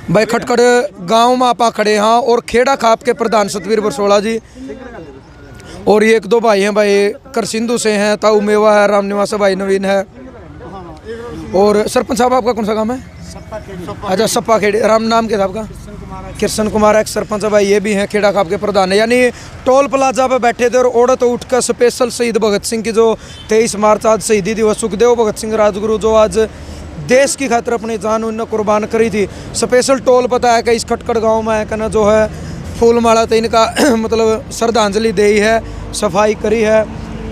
भाई खटखड़ गांव में आपा खड़े हाँ और खेड़ा खाप के प्रधान सतवीर बरसोड़ा जी और ये एक दो भाई हैं भाई करसिंधु से हैं, ताऊ मेवा है, राम निवास भाई नवीन है और सरपंच साहब आपका कौन सा काम है? अच्छा सप्पा खेड़ी। राम नाम क्या था आपका? कृष्ण कुमार एक्स सरपंच भाई ये भी हैं खेड़ा खाप के प्रधान है। यानी टोल प्लाजा पे बैठे थे और औरत उठकर स्पेशल शहीद भगत सिंह की जो 23 मार्च आज शहीदी दिवस, सुखदेव भगत सिंह राजगुरु जो आज देश की खातिर अपनी जान उन्होंने कुर्बान करी थी। स्पेशल टोल पता है कि इस खटखड़ गांव में कहना जो है फूल माला तो इनका मतलब श्रद्धांजलि दी है, सफाई करी है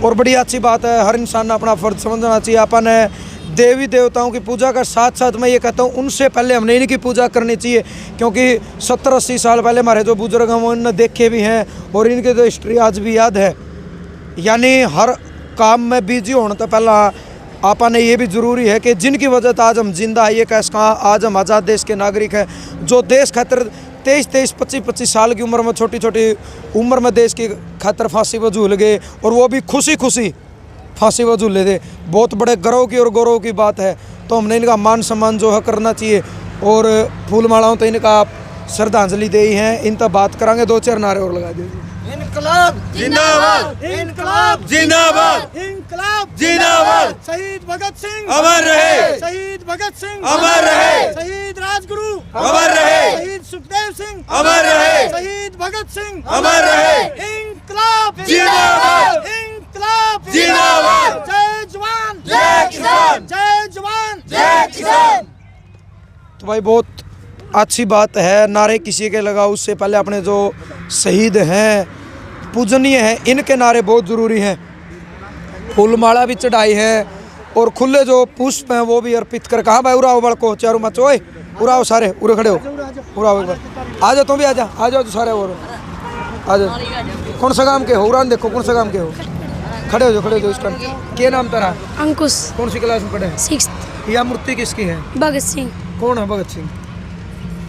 और बड़ी अच्छी बात है। हर इंसान ने अपना फर्ज समझना चाहिए। अपन देवी देवताओं की पूजा का साथ साथ मैं ये कहता हूँ उनसे पहले हमने इनकी पूजा करनी चाहिए, क्योंकि 70-80 साल पहले हमारे जो बुजुर्ग हैं वो इन्होंने देखे भी हैं और इनकी तो हिस्ट्री आज भी याद है। यानी हर काम में बिजी होने तो पहला आपा ने ये भी ज़रूरी है कि जिनकी वजह से आज हम जिंदा है, ये कैसे कहा आज हम आज़ाद देश के नागरिक हैं, जो देश खातिर 23-23, 25-25 साल की उम्र में छोटी छोटी उम्र में देश की खातिर फांसी पर झूल गए और वो भी खुशी खुशी फांसी पर झूले थे। बहुत बड़े गर्व की और गौरव की बात है। तो हमने इनका मान सम्मान जो है करना चाहिए और फूल मालाओं तो इनका आप श्रद्धांजलि दे ही हैं। इन तक बात करांगे, 2-4 नारे और लगा दीजिए। इनकलाब जिंदाबाद, इनकलाब जिंदाबाद, इनकलाब जिंदाबाद। शहीद भगत सिंह अमर रहे, शहीद भगत सिंह अमर रहे, शहीद राजगुरु अमर रहे, शहीद सुखदेव सिंह अमर रहे, शहीद भगत सिंह अमर रहे। इनकलाब जिंदाबाद, इनकलाब जिंदाबाद। जय जवान जय किसान, जय जवान जय किसान। तो भाई बहुत अच्छी बात है, नारे किसी के लगाओ उससे पहले अपने जो शहीद हैं पूजनीय हैं इनके नारे बहुत ज़रूरी हैं। फूलमाला भी चढ़ाई है और खुले जो पुष्प हैं वो भी अर्पित कर। कहाँ भाई उड़ाओ बड़को चारों मच, ओए उड़ाओ सारे, उड़े खड़े हो, उड़ाओ एक बार। आ जाओ तुम भी आ जाओ तो सारे और आ जाओ। कौन सा काम के हो? उड़ान देखो कौन सा काम के हो, खड़े हो जाओ इसका। क्या नाम तेरा? अंकुश। कौन सी क्लास में पढ़े? 6th। यह मूर्ति किसकी है? भगत सिंह। कौन है भगत सिंह?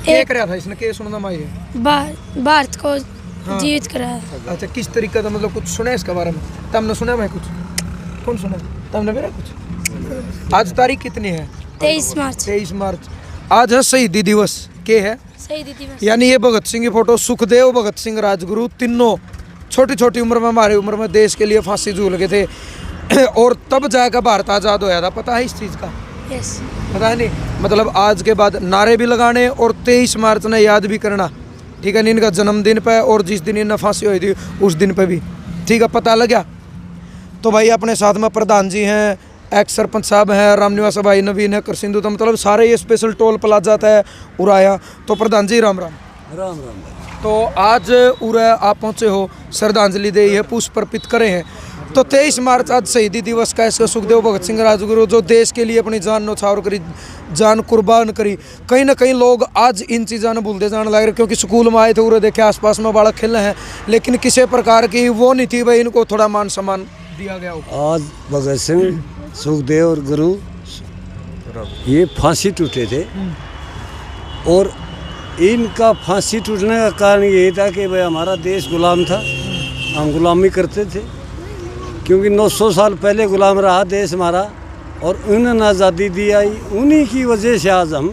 क्या कराया था इसने, क्या सुनना माई है? भारत को जीवित कराया। अच्छा किस तरीके का, मतलब कुछ सुना है इसके बारे में? तुमने सुना मैं कुछ? कौन सुना? तुमने मेरा कुछ? आज तारीख कितनी है? 23 मार्च। 23 मार्च आज है शहीदी दिवस। के है शहीदी दिवस? यानी ये भगत सिंह की फोटो, सुखदेव भगत सिंह राजगुरु तीनों छोटी छोटी उम्र में हमारी उम्र में देश के लिए फांसी झूल गए थे और तब जाकर भारत आज़ाद होया था। पता है इस चीज़ का? यस। पता है नहीं, मतलब आज के बाद नारे भी लगाने और 23 मार्च ने याद भी करना, ठीक है। इनका जन्मदिन पे और जिस दिन इन्हें फांसी हुई थी उस दिन पे भी, ठीक है, पता लग गया। तो भाई अपने साथ में प्रधान जी हैं, एक्स सरपंच साहब हैं, राम निवास भाई नवीन है, करसिंधु, तो मतलब सारे ये स्पेशल टोल प्लाजा है उड़ाया। तो प्रधान जी राम राम। राम राम। तो आज उरे आप पहुँचे हो, श्रद्धांजलि दी है, पुष्प अर्पित करे हैं। तो 23 मार्च आज शहीदी दिवस का इसका सुखदेव भगत सिंह राजगुरु जो देश के लिए अपनी जान न्यौछावर करी, जान कुर्बान करी। कहीं ना कहीं लोग आज इन चीज़ों ने भूलते जाने लग रहे, क्योंकि स्कूल में आए थे उरे देखे आसपास में बालक खेल रहे हैं, लेकिन किसी प्रकार की वो नहीं थी भाई इनको थोड़ा मान सम्मान दिया गया हो। आज भगत सिंह, सुखदेव और गुरु ये फांसी टूटे थे और इनका फांसी टूटने का कारण यही था कि भाई हमारा देश गुलाम था, हम गुलामी करते थे, क्योंकि 900 साल पहले गुलाम रहा देश हमारा और उन्होंने आज़ादी दी आई। उन्हीं की वजह से आज हम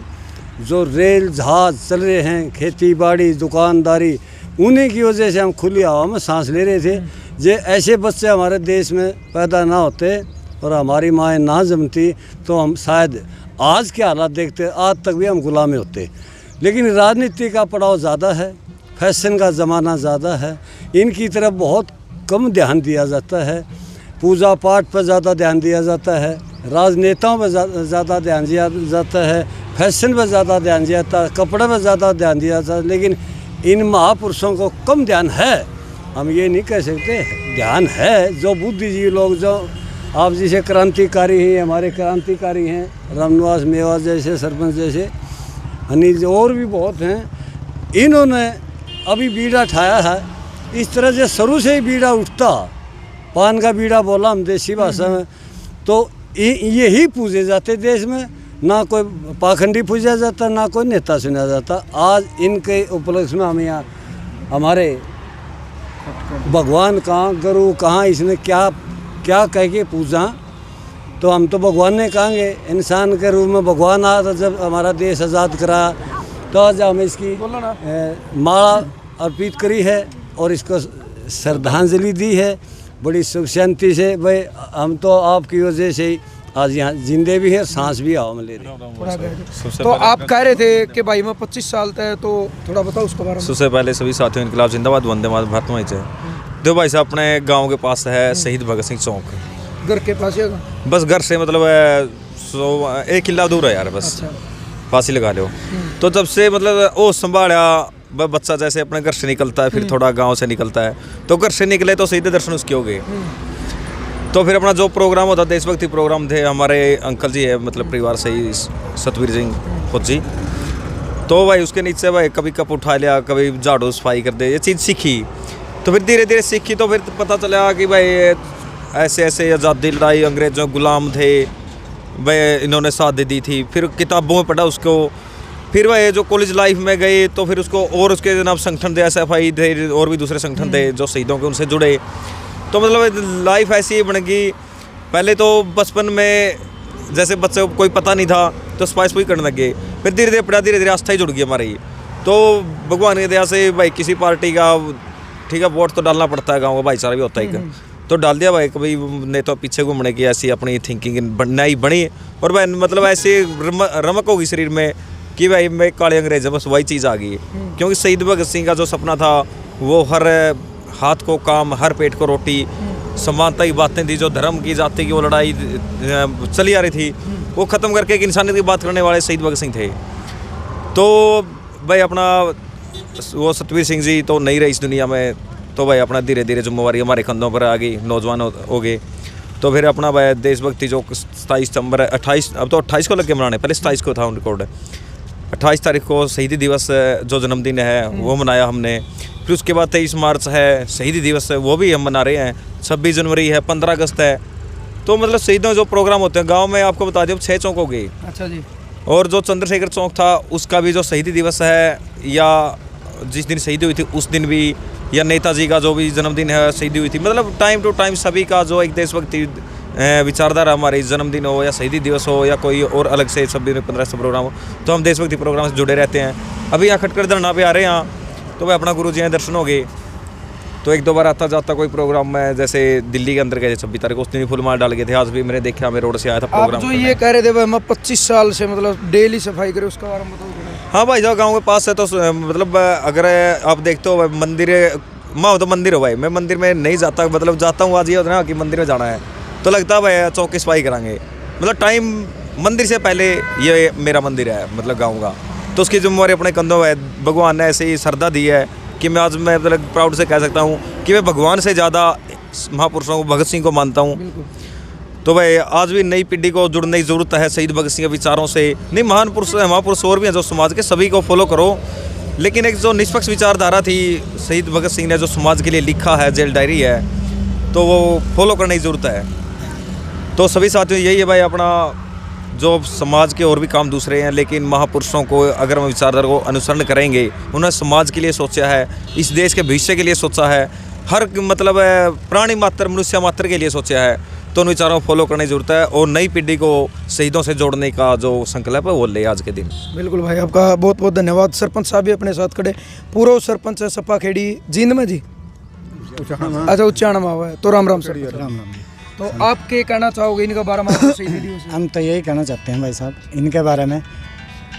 जो रेल जहाज़ चल रहे हैं, खेती बाड़ी दुकानदारी, उन्हीं की वजह से हम खुली हवा में सांस ले रहे थे। जे ऐसे बच्चे हमारे देश में पैदा ना होते और हमारी माएँ ना जमती तो हम शायद आज के हालात देखते, आज तक भी हम गुलाम होते। लेकिन राजनीति का पड़ाव ज़्यादा है, फैशन का ज़माना ज़्यादा है, इनकी तरफ बहुत कम ध्यान दिया जाता है, पूजा पाठ पर ज़्यादा ध्यान दिया जाता है, राजनेताओं पर ज़्यादा ध्यान दिया जाता है, फैशन पर ज़्यादा ध्यान दिया जाता है, कपड़े पर ज़्यादा ध्यान दिया जाता है, लेकिन इन महापुरुषों को कम ध्यान है। हम ये नहीं कह सकते, ध्यान है। जो बुद्धिजीवी लोग, जो आप जैसे क्रांतिकारी हैं, हमारे क्रांतिकारी हैं, रामनिवास मेवा जैसे सरपंच जैसे अनिल और भी बहुत हैं, इन्होंने अभी बीड़ा ठाया है। इस तरह से शुरू से ही बीड़ा उठता, पान का बीड़ा बोला हम देसी भाषा में, तो यही पूजे जाते देश में। ना कोई पाखंडी पूजा जाता, ना कोई नेता सुना जाता। आज इनके उपलक्ष्य में हम यहाँ हमारे भगवान कहाँ, गुरु कहाँ, इसने क्या क्या कह के पूजा, तो हम तो भगवान ने कहेंगे। इंसान के रूप में भगवान आया था जब हमारा देश आज़ाद करा, तो आज हमें इसकी माला अर्पित करी है और इसको श्रद्धांजलि दी है बड़ी सुख शांति से। भाई हम तो आपकी वजह से ही आज यहाँ जिंदे भी हैं, सांस भी हवा में ले रहे। तो आप कह रहे थे कि भाई मैं 25 साल तक है, तो थोड़ा बताओ उसके बारे में। सबसे पहले सभी साथियों इनकलाब जिंदाबाद, वंदे मातरम, भारत माई जय। देखो भाई साहब, अपने गांव के पास है शहीद भगत सिंह चौक। घर के पास है? बस घर से मतलब 1 किला दूर है यार, बस फांसी लगा लो। तो जब से मतलब वो संभाला बच्चा, जैसे अपने घर से निकलता है, फिर थोड़ा गांव से निकलता है, तो घर से निकले तो शहीद दर्शन उसके हो गए। तो फिर अपना जो प्रोग्राम होता, देशभक्ति प्रोग्राम थे, हमारे अंकल जी है मतलब परिवार से ही, सतवीर सिंह फौजी, तो भाई उसके नीचे भाई कभी कप उठा लिया, कभी झाड़ू सफाई कर दे, ये चीज़ सीखी। तो फिर धीरे धीरे सीखी, तो फिर पता चला कि भाई ऐसे ऐसे आज़ादी लड़ाई, अंग्रेजों गुलाम थे भाई, इन्होंने साथ दी थी। फिर किताबों में पढ़ा उसको, फिर भाई जो कॉलेज लाइफ में गए तो फिर उसको, और उसके जनाब संगठन थे, SFI थे, और भी दूसरे संगठन थे जो शहीदों के, उनसे जुड़े। तो मतलब लाइफ ऐसी ही बन गई। पहले तो बचपन में जैसे बच्चे को कोई पता नहीं था तो स्पाइस करने लगे, फिर धीरे धीरे पढ़ा, धीरे धीरे आस्था ही जुड़ गई हमारी। तो भगवान की दया से भाई किसी पार्टी का ठीक है वोट तो डालना पड़ता है, गाँव का भाईचारा भी होता है, तो डाल दिया भाई। कभी नहीं तो पीछे घूमने की ऐसी अपनी थिंकिंग बनना बनी, और भाई मतलब ऐसे रमक होगी शरीर में कि भाई मैं काले अंग्रेज है, बस वही चीज़ आ गई। क्योंकि शहीद भगत सिंह का जो सपना था वो हर हाथ को काम, हर पेट को रोटी, समानता की बातें थी, जो धर्म की, जाति की वो लड़ाई चली आ रही थी, वो ख़त्म करके एक इंसानियत की बात करने वाले शहीद भगत सिंह थे। तो भाई अपना वो सतवीर सिंह जी तो नहीं रहे इस दुनिया में, तो भाई अपना धीरे धीरे जिम्मेवारी हमारे कंधों पर आ गई, नौजवान हो गए। तो फिर अपना भाई देशभक्ति जो 27 सितंबर 28, अब तो 28 को लग के मनाने, पहले 27 को था उन रिकॉर्ड। 28 तारीख को शहीदी दिवस जो जन्मदिन है वो मनाया हमने। फिर उसके बाद 23 मार्च है शहीदी दिवस है, वो भी हम मना रहे हैं। 26 जनवरी है, 15 अगस्त है। तो मतलब शहीदों जो प्रोग्राम होते हैं गांव में, आपको बता दें 6 चौक हो गए। अच्छा जी। और जो चंद्रशेखर चौक था उसका भी जो शहीदी दिवस है, या जिस दिन शहीदी हुई थी उस दिन भी, या नेताजी का जो भी जन्मदिन है शहीदी हुई थी, मतलब टाइम टू टाइम सभी का जो एक देशभक्ति विचारधारा हमारी, जन्मदिन हो या शहीदी दिवस हो या कोई और अलग से 26-15 प्रोग्राम हो, तो हम देशभक्ति प्रोग्राम से जुड़े रहते हैं। अभी यहाँ खटकर धरना पे आ रहे हैं यहाँ, तो भाई अपना गुरु जी हैं, दर्शन हो गए। तो 1-2 बार आता जाता कोई प्रोग्राम में, जैसे दिल्ली के अंदर गए 26 तारीख को, उस दिन फुल मार डाल गए थे। आज भी मैंने देखा, मैं रोड से आया था प्रोग्राम। आप जो ये कह रहे थे भाई मैं 25 साल से मतलब डेली सफाई करे, उसका बारे में बताओ। हाँ भाई साहब, गाँव के पास है तो मतलब अगर आप देखते हो मंदिर, माँ तो मंदिर हो भाई, मैं मंदिर में नहीं जाता, मतलब जाता हूँ आज ये होता है ना कि मंदिर में जाना है तो लगता है भाई चौक की सफाई कराएंगे, मतलब टाइम मंदिर से पहले ये मेरा मंदिर है मतलब गाँव का, तो उसकी जिम्मेवारी अपने कंधों है। भगवान ने ऐसे ही श्रद्धा दी है कि मैं आज मैं मतलब प्राउड से कह सकता हूँ कि मैं भगवान से ज़्यादा महापुरुषों को, भगत सिंह को मानता हूँ। तो भाई आज भी नई पीढ़ी को जुड़ने की ज़रूरत है शहीद भगत सिंह के विचारों से। नहीं, महान पुरुष महापुरुष और भी हैं जो समाज के, सभी को फॉलो करो, लेकिन एक जो निष्पक्ष विचारधारा थी शहीद भगत सिंह ने जो समाज के लिए लिखा है, जेल डायरी है, तो वो फॉलो करने की ज़रूरत है। तो सभी साथियों यही है भाई, अपना जो समाज के और भी काम दूसरे हैं, लेकिन महापुरुषों को अगर हम विचारधारा को अनुसरण करेंगे, उन्होंने समाज के लिए सोचा है, इस देश के भविष्य के लिए सोचा है, हर मतलब प्राणी मात्र, मनुष्य मात्र के लिए सोचा है, तो उन विचारों को फॉलो करने की जरूरत है और नई पीढ़ी को शहीदों से जोड़ने का जो संकल्प है वो ले आज के दिन। बिल्कुल भाई, आपका बहुत बहुत धन्यवाद। सरपंच साहब भी अपने साथ खड़े, पूर्व सरपंच है सपा खेड़ी जींद में जी, अच्छा उच्चारण में हुआ है, तो राम राम सर। राम राम। तो आप क्या कहना चाहोगे इनका बारे में? हम तो यही कहना चाहते हैं भाई साहब इनके बारे में,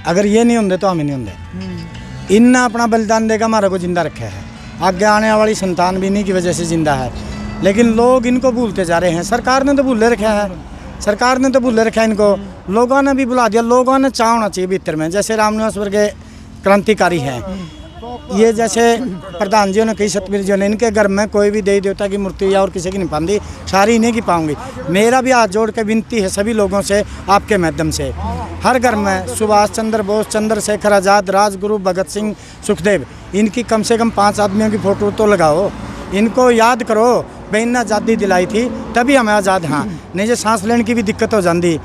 अगर ये नहीं होंगे तो हम ही नहीं होंगे। इनने अपना बलिदान देकर हमारे को जिंदा रखा है, आगे आने वाली संतान भी इन्हीं की वजह से जिंदा है, लेकिन लोग इनको भूलते जा रहे हैं। सरकार ने तो भूले रखा है, सरकार ने तो भूले रखा है इनको, लोगों ने भी बुला दिया। लोगों ने चाह होना चाहिए भीतर में, जैसे रामनिवास वर्ग क्रांतिकारी हैं, ये जैसे प्रधान जी ने कई सतवीर जी ने, इनके घर में कोई भी देवी देवता की मूर्ति या और किसी की नहीं पाती, सारी इन्हीं की पाऊंगी। मेरा भी हाथ जोड़ के विनती है सभी लोगों से, आपके माध्यम से, हर घर में सुभाष चंद्र बोस, चंद्रशेखर आज़ाद, राजगुरु, भगत सिंह, सुखदेव, इनकी कम से कम 5 आदमियों की फ़ोटो तो लगाओ, इनको याद करो। भाई इन्हें आज़ादी दिलाई थी तभी हमें आज़ाद, हाँ नहीं जो सांस लेने की भी दिक्कत हो जाती।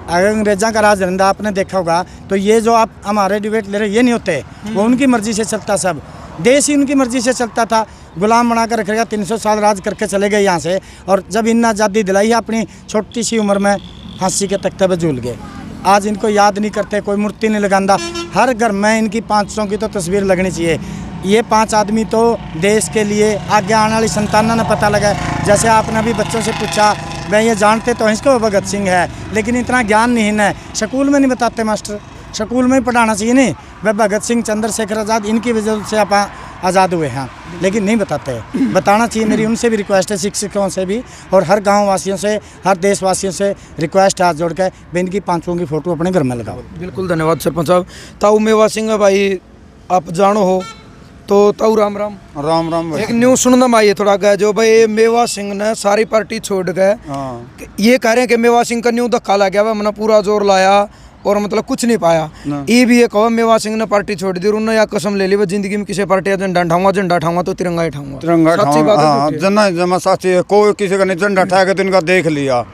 अगर अंग्रेज़ों का राज रहता आपने देखा होगा, तो ये जो आप हमारे डिबेट ले रहे ये नहीं होते, वो उनकी मर्ज़ी से चलता, सब देश ही उनकी मर्ज़ी से चलता था, गुलाम बना कर रखेगा, 300 साल राज करके चले गए यहाँ से, और जब इन्हें आज़ादी दिलाई है अपनी छोटी सी उम्र में फांसी के तख्ते पर झूल गए। आज इनको याद नहीं करते, कोई मूर्ति नहीं लगाता। हर घर में इनकी 500 की तो तस्वीर लगनी चाहिए। ये 5 आदमी तो देश के लिए आगे आने वाली संतानों ने पता लगा। जैसे आपने अभी बच्चों से पूछा, वह ये जानते तो हैं इसको भगत सिंह है, लेकिन इतना ज्ञान नहीं है। स्कूल में नहीं बताते मास्टर, स्कूल में ही पढ़ाना चाहिए। नहीं, वह भगत सिंह, चंद्रशेखर आज़ाद, इनकी वजह से आप आज़ाद हुए हैं, लेकिन नहीं बताते। बताना चाहिए। मेरी उनसे भी रिक्वेस्ट है, शिक्षकों से भी, और हर गाँव वासियों से, हर देशवासियों से रिक्वेस्ट है हाथ जोड़ के, वे इनकी 5 की फ़ोटो अपने घर में लगाओ। बिल्कुल, धन्यवाद सरपंच साहब। ताऊ मेवा सिंह भाई आप जानो हो तो ताऊ राम राम राम राम भाई। एक न्यूज़ सुनना माइए थोड़ा गया जो भाई मेवा सिंह ने सारी पार्टी छोड़ गए। ये कह रहे हैं कि मेवा सिंह का न्यू धक्का लग गया, मैंने पूरा जोर लाया और मतलब कुछ नहीं पाया। ये भी एक कहो मेवा सिंह ने पार्टी छोड़ दी, उन्होंने या कसम ले ली वो जिंदगी में किसी पार्टी का झंडा उठाऊंगा तो तिरंगा ही उठाऊंगा। तिरंगा सच्ची बात है, हाँ, झूठी है? जना जमा साची है। कोई किसी का नहीं झंडा उठाया के तो इनका देख लिया।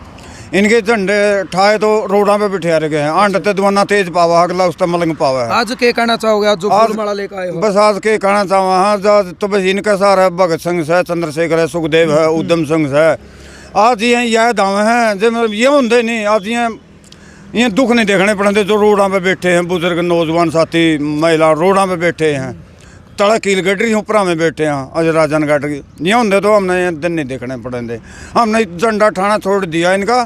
इनके झंडे उठाए तो रोडा पे बिठा गए हैं। आंड ते दुआना तेज पावा, अगला उस मलंग पावा है। आज के कहना चाहोगे आज जो फूलमाला लेकर आए हो? बस आज के कहना चाहूँ हाँ, तो बस इनका सारा है, भगत सिंह है, चंद्रशेखर है, सुखदेव है, उधम सिंह है। आज ये याद आवे हैं जो मतलब ये होंगे नहीं। आज ये दुख नहीं देखने पड़ते जो रोडा पे बैठे हैं, बुजुर्ग नौजवान साथी महिला रोडा पे बैठे हैं, तड़ा कील गड्ढी ऊपर में बैठे हैं, अज राजन गढ़ ये होंगे तो हमने ये दिन नहीं देखने पड़ेंगे। हमने झंडा ठाना छोड़ दिया इनका,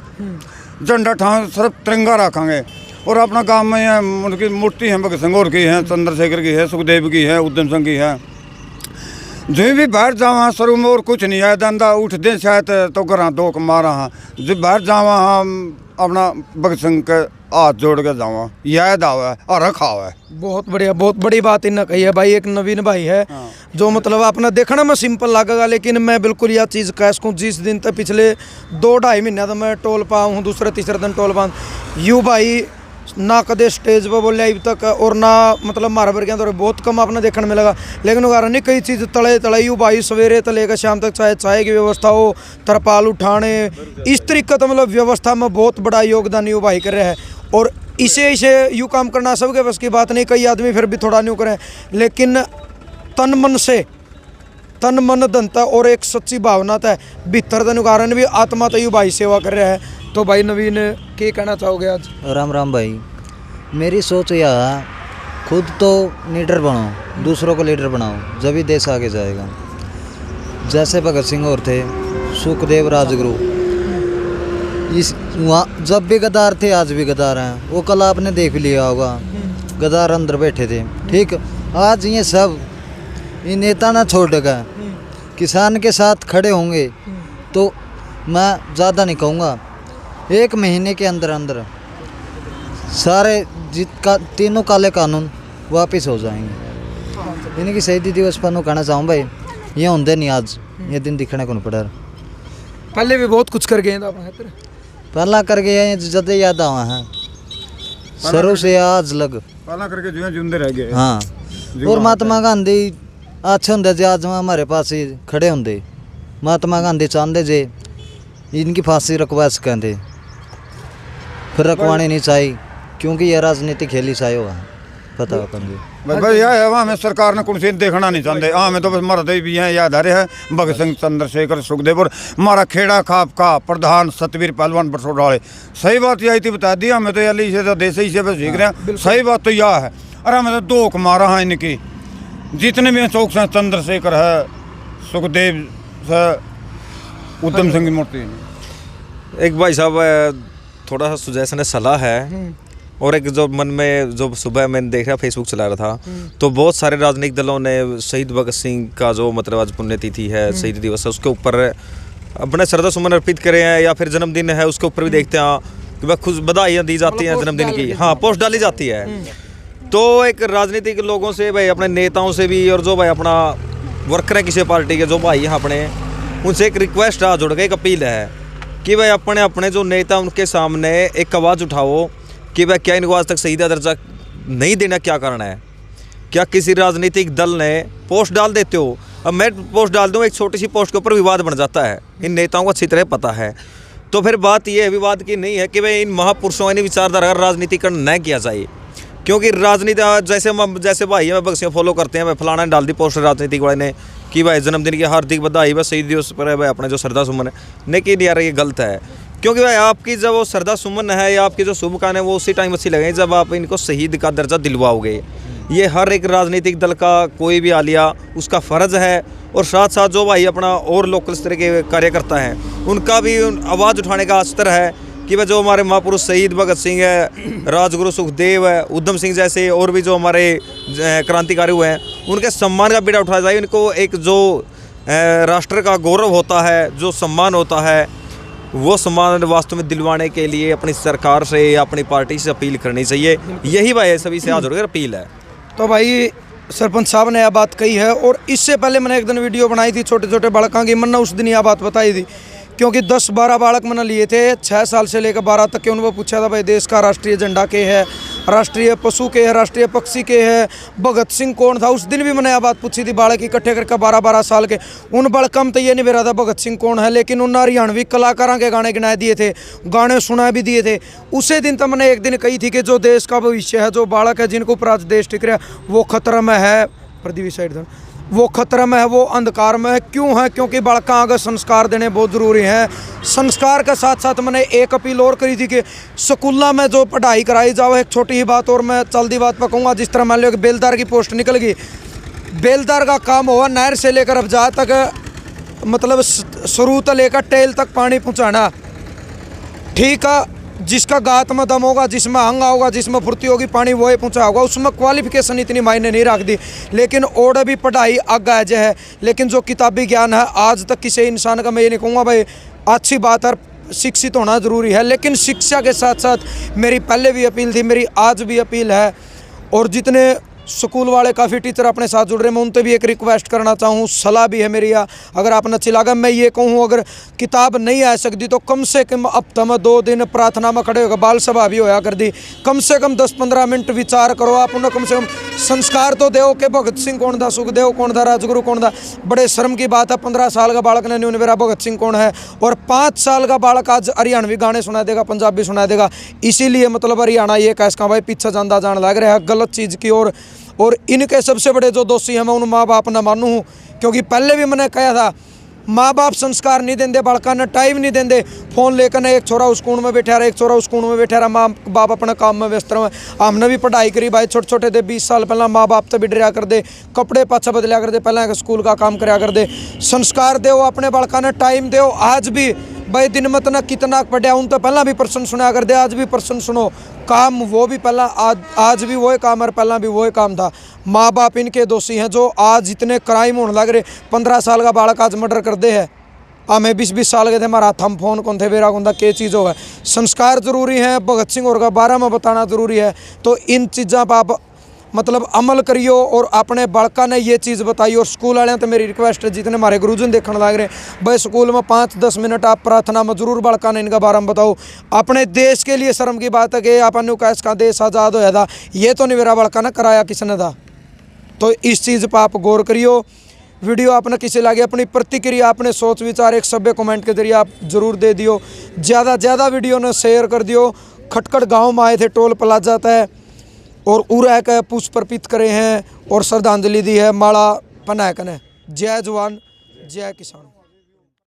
झंडा ठाना सिर्फ तिरंगा रखेंगे। और अपना गाँव में ये उनकी मूर्ति है, भगत सिंह और की है, चंद्रशेखर की है, सुखदेव की है, उधम सिंह की है। जो भी बाहर जावा शुरू में और कुछ नहीं है, धंधा उठ दे शायद तो घर दो मारा हाँ। जो बाहर जावा हम अपना भगत सिंह के हाथ जोड़ के जावा, याद आवा और रखा हुआ है। बहुत बढ़िया, बहुत बड़ी बात इन्हें कही है भाई। एक नवीन भाई है जो मतलब अपना देखना में सिंपल लगेगा, लेकिन मैं बिल्कुल यह चीज़ कह सकूँ। जिस दिन तक पिछले 2-2.5 महीने तो मैं टोल पाऊँ हूँ, दूसरे तीसरे दिन टोल पाऊँ यू भाई ना कदे स्टेज पर बोले अभी तक, और ना मतलब मारा वर्गिया तो बहुत कम अपने देखने में लगा। लेकिन वो नहीं कई चीज़ तले यू भाई सवेरे तो लेकर शाम तक चाहे चाय की व्यवस्था हो, तरपाल उठाने, इस तरीके तो मतलब व्यवस्था में बहुत बड़ा योगदान यू भाई कर रहे हैं। और इसे यू काम करना सबके बस की बात नहीं, कई आदमी फिर भी थोड़ा न्यू करें, लेकिन तन मन धनता और एक सच्ची भावना था भीतर तनु कारण भी आत्मा तो यू भाई सेवा कर रहे हैं। तो भाई नवीन क्या कहना चाहोगे आज? राम राम भाई। मेरी सोच यह है, खुद तो लीडर बनो, दूसरों को लीडर बनाओ, जब भी देश आगे जाएगा। जैसे भगत सिंह और थे, सुखदेव, राजगुरु, इस वहाँ जब भी गद्दार थे आज भी गद्दार हैं। वो कल आपने देख लिया होगा, गद्दार अंदर बैठे थे। ठीक, आज ये सब ये नेता ना छोड़ गए, किसान के साथ खड़े होंगे तो मैं ज़्यादा नहीं कहूँगा, 1 महीने के अंदर अंदर सारे तीनों काले कानून वापस हो जाएंगे। इनकी शहीदी दिवस पर कहना चाहूँ भाई, ये होंगे नहीं आज ये दिन दिखने को नहीं पड़ा। पहले भी बहुत कुछ कर गए हैं पहला कर गए जद याद आवा है, शुरू से आज लग पहला करके जो जिंदे रह गए। हाँ, और महात्मा गांधी अच्छे होंगे जे आज हमारे पास ही खड़े होंगे। महात्मा गांधी चाहते जे इनकी फांसी रखवा सकें थे, फिर रखवानी नहीं चाहिए, क्योंकि ये राजनीति खेली चाहिए होगा पता अपन जी। भाई यह है हमें सरकार ने कुछ देखना नहीं चाहते। हमें तो बस मरते भी हैं, याद आ रहे हैं भगत सिंह, चंद्रशेखर, सुखदेव और हमारा खेड़ा खाप का प्रधान सतवीर पहलवान बरसोड़ा वाले। सही बात यही थी बता दी हमें तो याली से देश ही से बस सीख रहे हैं। सही बात तो यह है। अरे हमें तो 2 मारा है इनकी, जितने भी चौक से चंद्रशेखर है, सुखदेव है, उधम सिंह की मूर्ति। एक भाई साहब थोड़ा सा सुजेशन है, सलाह है, और एक जो मन में जो सुबह मैंने देखा फेसबुक चला रहा था, तो बहुत सारे राजनीतिक दलों ने शहीद भगत सिंह का जो मतलब आज पुण्यतिथि है, शहीद दिवस है, उसके ऊपर अपने श्रद्धा सुमन अर्पित करे हैं, या फिर जन्मदिन है उसके ऊपर भी देखते हैं कि वह खुद बधाइयाँ दी जाती हैं जन्मदिन की। हाँ, पोस्ट डाली जाती है। तो एक राजनीतिक लोगों से भाई, अपने नेताओं से भी, और जो भाई अपना वर्कर है किसी पार्टी के जो भाई हैं अपने, उनसे एक रिक्वेस्ट आ जुड़ गई, एक अपील है कि भाई अपने अपने जो नेता उनके सामने एक आवाज़ उठाओ कि भाई क्या इनको आज तक शहीद दर्जा नहीं देना क्या कारण है। क्या किसी राजनीतिक दल ने पोस्ट डाल देते हो, अब मैं पोस्ट डाल दूँ, एक छोटी सी पोस्ट के ऊपर विवाद बन जाता है, इन नेताओं को अच्छी तरह पता है। तो फिर बात यह है विवाद की नहीं है कि भाई इन महापुरुषों इन विचारधारा का राजनीतिकरण न किया जाए, क्योंकि राजनीति जैसे भाई है भगत सिंह फॉलो करते हैं, भाई फलाना ने डाल दी पोस्ट राजनीतिक वाले ने कि भाई जन्मदिन की हार्दिक बधाई, बस शहीद दिवस पर है भाई अपने जो श्रद्धा सुमन है, लेकिन यार ये गलत है। क्योंकि भाई आपकी जब वो श्रद्धा सुमन है या आपकी जो शुभकामनाएं वो उसी टाइम अच्छी लगेंगी जब आप इनको शहीद का दर्जा दिलवाओगे। ये हर एक राजनीतिक दल का कोई भी आलिया उसका फ़र्ज़ है, और साथ साथ जो भाई अपना और लोकल स्तर के कार्यकर्ता हैं उनका भी आवाज़ उठाने का स्तर है कि वह जो हमारे महापुरुष शहीद भगत सिंह है, राजगुरु सुखदेव है, उधम सिंह जैसे और भी जो हमारे क्रांतिकारी हुए हैं उनके सम्मान का बीड़ा उठाया जाए। इनको एक जो राष्ट्र का गौरव होता है, जो सम्मान होता है, वो सम्मान वास्तव में दिलवाने के लिए अपनी सरकार से या अपनी पार्टी से अपील करनी चाहिए। यही भाई सभी से हाथ जोड़कर अपील है। तो भाई सरपंच साहब ने यह बात कही है, और इससे पहले मैंने एक दिन वीडियो बनाई थी छोटे छोटे बालकों की, मैंने उस दिन यह बात बताई थी, क्योंकि 10-12 बालक मैंने लिए थे 6 साल से लेकर 12 तक के। उनको पूछा था भाई देश का राष्ट्रीय झंडा के है, राष्ट्रीय पशु के है, राष्ट्रीय पक्षी के है, भगत सिंह कौन था। उस दिन भी मैंने यह बात पूछी थी, बालक इकट्ठे करके 12-12 साल के। उन बालकों में तो ये नहीं बेरा था भगत सिंह कौन है, लेकिन उन हरियाणवी कलाकारों के गाने गिनाए दिए थे, गाने सुना भी दिए थे। उसी दिन तो मैंने एक दिन कही थी कि जो देश का भविष्य है, जो बालक है जिनको ऊपर आज देश टिक रहा है, वो खतरा में है। प्रदीप साइड वो खतरा में है, वो अंधकार में है। क्यों है? क्योंकि बालका आगे संस्कार देने बहुत ज़रूरी है। संस्कार के साथ साथ मैंने एक अपील और करी थी कि स्कूलों में जो पढ़ाई कराई जाओ। एक छोटी ही बात और मैं जल्दी बात पर कहूँगा, जिस तरह मान लो कि बेलदार की पोस्ट निकल गई, बेलदार का काम हुआ नहर से लेकर अब जहाँ तक मतलब शुरू से लेकर टेल तक पानी पहुँचाना। ठीक है, जिसका गात में दम होगा, जिसमें हंगा होगा, जिसमें फुर्ती होगी, पानी वही पहुँचा होगा। उसमें क्वालिफिकेशन इतनी मायने नहीं रख दी, लेकिन और भी पढ़ाई आगे है। लेकिन जो किताबी ज्ञान है आज तक किसी इंसान का, मैं ये नहीं कहूँगा भाई अच्छी बात है, शिक्षित होना ज़रूरी है, लेकिन शिक्षा के साथ साथ मेरी पहले भी अपील थी, मेरी आज भी अपील है, और जितने स्कूल वाले काफ़ी टीचर अपने साथ जुड़ रहे हैं, मैं उनसे भी एक रिक्वेस्ट करना चाहूँ, सलाह भी है मेरी। अगर आपने अच्छी लगा, मैं ये कहूँ अगर किताब नहीं आ सकती तो कम से कम हफ्ते में 2 दिन प्रार्थना में खड़े होकर बाल सभा भी होया कर दी, कम से कम 10-15 मिनट विचार करो। आप उन्हें कम से कम संस्कार तो दो कि भगत सिंह कौन था, सुखदेव कौन था, राजगुरु कौन था। बड़े शर्म की बात है 15 साल का बालक ने नहीं मेरा भगत सिंह कौन है, और 5 साल का बालक आज हरियाणवी गाने सुना देगा, पंजाबी सुना देगा। इसीलिए मतलब हरियाणा ये कैसा भाई पीछे जान जान लग रहा है गलत चीज़ की ओर। और इनके सबसे बड़े जो दोषी हैं मैं उन माँ बाप न मानूँ, क्योंकि पहले भी मैंने कहा था माँ बाप संस्कार नहीं देंगे, बालका ने टाइम नहीं देंगे। फोन लेकर एक छोरा उस कोण में बैठा रहा, एक छोरा उस कोण में बैठा रहा, माँ बाप अपने काम में व्यस्त रहे। हमने भी पढ़ाई करी भाई, छोटे छोटे थे 20 साल पहला माँ बाप तो भी डरिया कर दे, कपड़े पाछा बदलिया कर दे, पहले स्कूल का काम कराया कर दे। संस्कार दो अपने बालका ने, टाइम दो। आज भी भाई दिन मत ना कितना पढ़िया, उन तो पहला भी प्रश्न सुना कर दे, आज भी प्रश्न सुनो। काम वो भी पहला, आज भी वही काम और पहला भी वही काम था। माँ बाप इनके दोषी हैं जो आज इतने क्राइम होने लग रहे। 15 साल का बालक आज मर्डर कर दे है, हमें 20-20 साल के थे, हमारा हाथ हम फोन कौन थे, बेरा कौन था, क्या चीज़ होगा। संस्कार जरूरी है, भगत सिंह और का बारे में बताना जरूरी है। तो इन चीज़ों पर आप मतलब अमल करियो और अपने बालका ने ये चीज़ बताई। और स्कूल वाले तो मेरी रिक्वेस्ट है, जितने हमारे गुरुजन देखने लग रहे हैं भाई, स्कूल में 5-10 मिनट आप प्रार्थना में जरूर बालका ने इनका बारे में बताओ। अपने देश के लिए शर्म की बात है कि अपन कैस का देश आज़ाद होया था, ये तो नहीं मेरा बालका ने कराया किसने था। तो इस चीज़ पर आप गौर करियो। वीडियो आपने किसी लगे, अपनी प्रतिक्रिया, अपने सोच विचार एक सभ्य कमेंट के जरिए आप जरूर दे दियो। ज़्यादा वीडियो ने शेयर कर दियो। खटखट गाँव में आए थे, टोल प्लाजा है, और उड़ा के पुष्प अर्पित करे हैं और श्रद्धांजलि दी है, माला पहना है। जय जवान जय किसान।